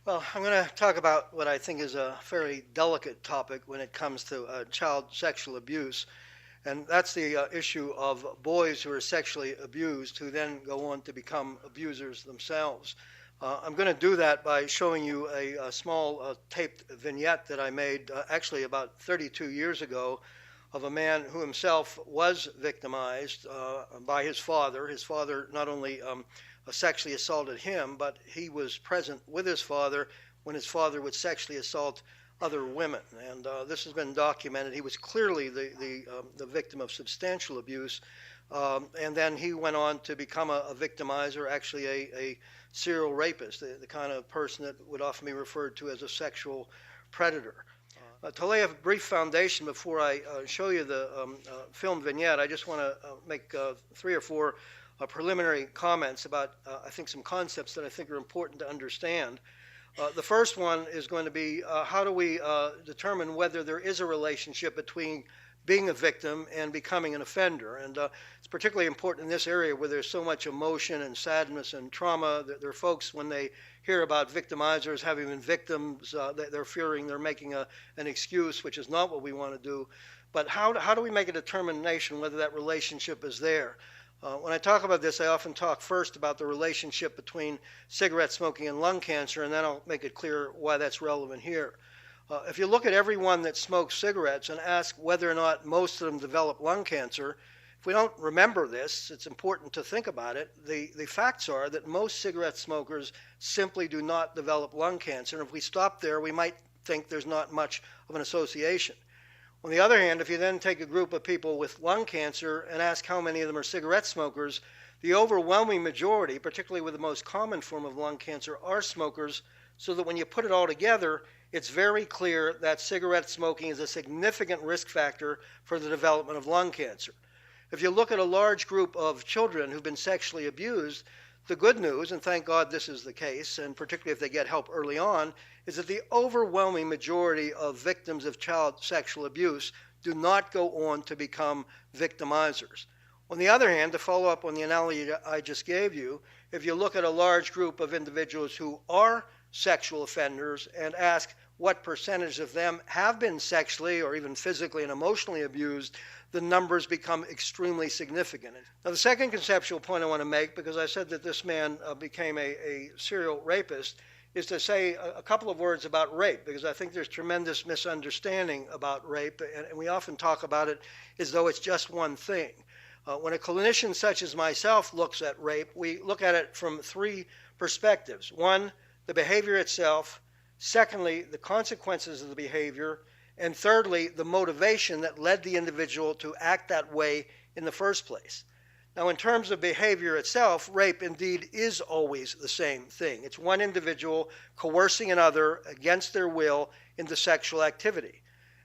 Well, I'm going to talk about what I think is a fairly delicate topic when it comes to child sexual abuse, and that's the issue of boys who are sexually abused who then go on to become abusers themselves. I'm going to do that by showing you a small taped vignette that I made actually about 32 years ago of a man who himself was victimized by his father. His father not only sexually assaulted him, but he was present with his father when his father would sexually assault other women. And this has been documented. He was clearly the victim of substantial abuse. And then he went on to become a victimizer, actually a serial rapist, the kind of person that would often be referred to as a sexual predator. To lay a brief foundation before I show you the film vignette, I just want to make three or four preliminary comments about, I think, some concepts that I think are important to understand. The first one is going to be how do we determine whether there is a relationship between being a victim and becoming an offender. And it's particularly important in this area where there's so much emotion and sadness and trauma. There are folks, when they hear about victimizers having been victims, they're fearing they're making an excuse, which is not what we want to do. But how do we make a determination whether that relationship is there? When I talk about this, I often talk first about the relationship between cigarette smoking and lung cancer, and then I'll make it clear why that's relevant here. If you look at everyone that smokes cigarettes and ask whether or not most of them develop lung cancer, if we don't remember this, it's important to think about it. The facts are that most cigarette smokers simply do not develop lung cancer. And if we stop there, we might think there's not much of an association. On the other hand, if you then take a group of people with lung cancer and ask how many of them are cigarette smokers, the overwhelming majority, particularly with the most common form of lung cancer, are smokers, so that when you put it all together, it's very clear that cigarette smoking is a significant risk factor for the development of lung cancer. If you look at a large group of children who've been sexually abused, the good news, and thank God this is the case, and particularly if they get help early on, is that the overwhelming majority of victims of child sexual abuse do not go on to become victimizers. On the other hand, to follow up on the analogy I just gave you, if you look at a large group of individuals who are sexual offenders and ask what percentage of them have been sexually or even physically and emotionally abused, the numbers become extremely significant. Now, the second conceptual point I want to make, because I said that this man became a serial rapist, is to say a couple of words about rape, because I think there's tremendous misunderstanding about rape, and we often talk about it as though it's just one thing. When a clinician such as myself looks at rape, we look at it from three perspectives. One, the behavior itself. Secondly, the consequences of the behavior. And thirdly, the motivation that led the individual to act that way in the first place. Now, in terms of behavior itself, rape indeed is always the same thing. It's one individual coercing another against their will into sexual activity.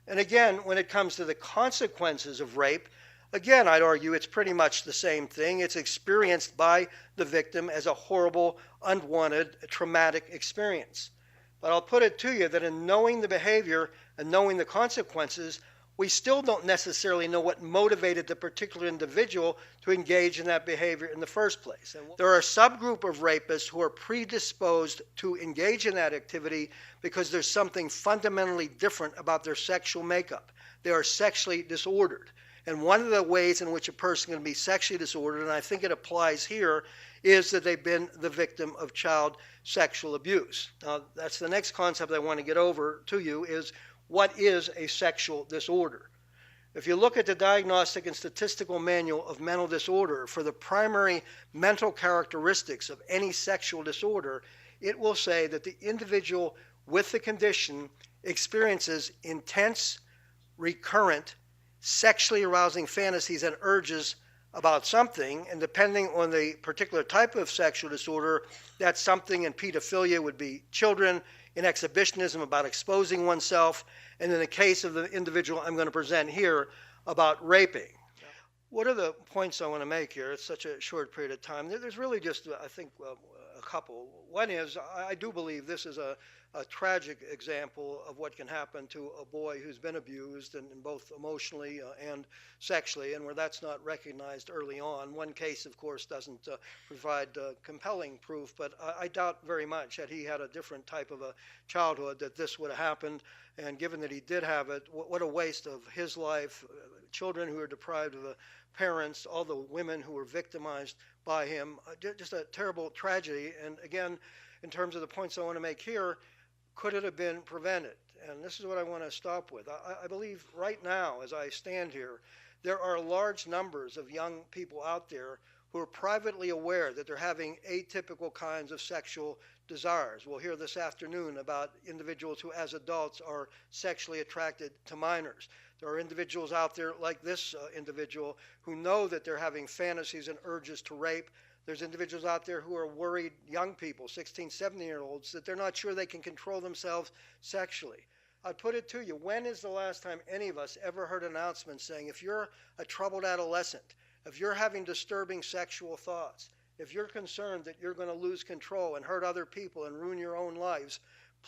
And again, when it comes to the consequences of rape, again, I'd argue it's pretty much the same thing. It's experienced by the victim as a horrible, unwanted, traumatic experience. But I'll put it to you that in knowing the behavior and knowing the consequences, we still don't necessarily know what motivated the particular individual to engage in that behavior in the first place. And there are a subgroup of rapists who are predisposed to engage in that activity because there's something fundamentally different about their sexual makeup. They are sexually disordered. And one of the ways in which a person can be sexually disordered, and I think it applies here, is that they've been the victim of child sexual abuse. Now, that's the next concept I want to get over to you is what is a sexual disorder? If you look at the Diagnostic and Statistical Manual of Mental Disorder for the primary mental characteristics of any sexual disorder, it will say that the individual with the condition experiences intense, recurrent, sexually arousing fantasies and urges about something, and depending on the particular type of sexual disorder, that something in pedophilia would be children, in exhibitionism about exposing oneself, and in the case of the individual I'm going to present here, about raping. What are the points I want to make here? It's such a short period of time. There's really just, I think, a a couple. One is I do believe this is a tragic example of what can happen to a boy who's been abused, and both emotionally and sexually, and where that's not recognized early on. One case, of course, doesn't provide compelling proof, but I doubt very much that he had a different type of a childhood that this would have happened. And given that he did have it, what a waste of his life, children who are deprived of parents, all the women who were victimized by him, just a terrible tragedy. And again, in terms of the points I want to make here, could it have been prevented? And this is what I want to stop with. I believe right now, as I stand here, there are large numbers of young people out there who are privately aware that they're having atypical kinds of sexual desires. We'll hear this afternoon about individuals who, as adults, are sexually attracted to minors. There are individuals out there like this individual who know that they're having fantasies and urges to rape. There's individuals out there who are worried, young people, 16, 17-year-olds, that they're not sure they can control themselves sexually. I'd put it to you, when is the last time any of us ever heard announcements saying, if you're a troubled adolescent, if you're having disturbing sexual thoughts, if you're concerned that you're going to lose control and hurt other people and ruin your own lives,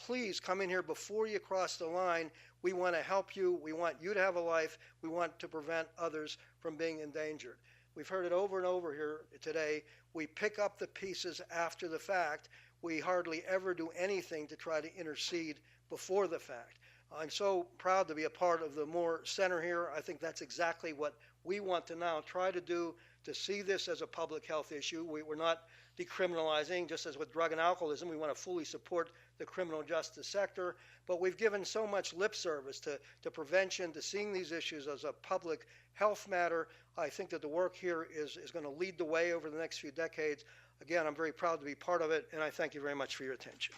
please come in here before you cross the line. We want to help you. We want you to have a life. We want to prevent others from being endangered. We've heard it over and over here today. We pick up the pieces after the fact. We hardly ever do anything to try to intercede before the fact. I'm so proud to be a part of the Moore Center here. I think that's exactly what we want to now try to do, to see this as a public health issue. We're not decriminalizing, just as with drug and alcoholism. We want to fully support the criminal justice sector, but we've given so much lip service to prevention, to seeing these issues as a public health matter. I think that the work here is going to lead the way over the next few decades. Again, I'm very proud to be part of it, and I thank you very much for your attention.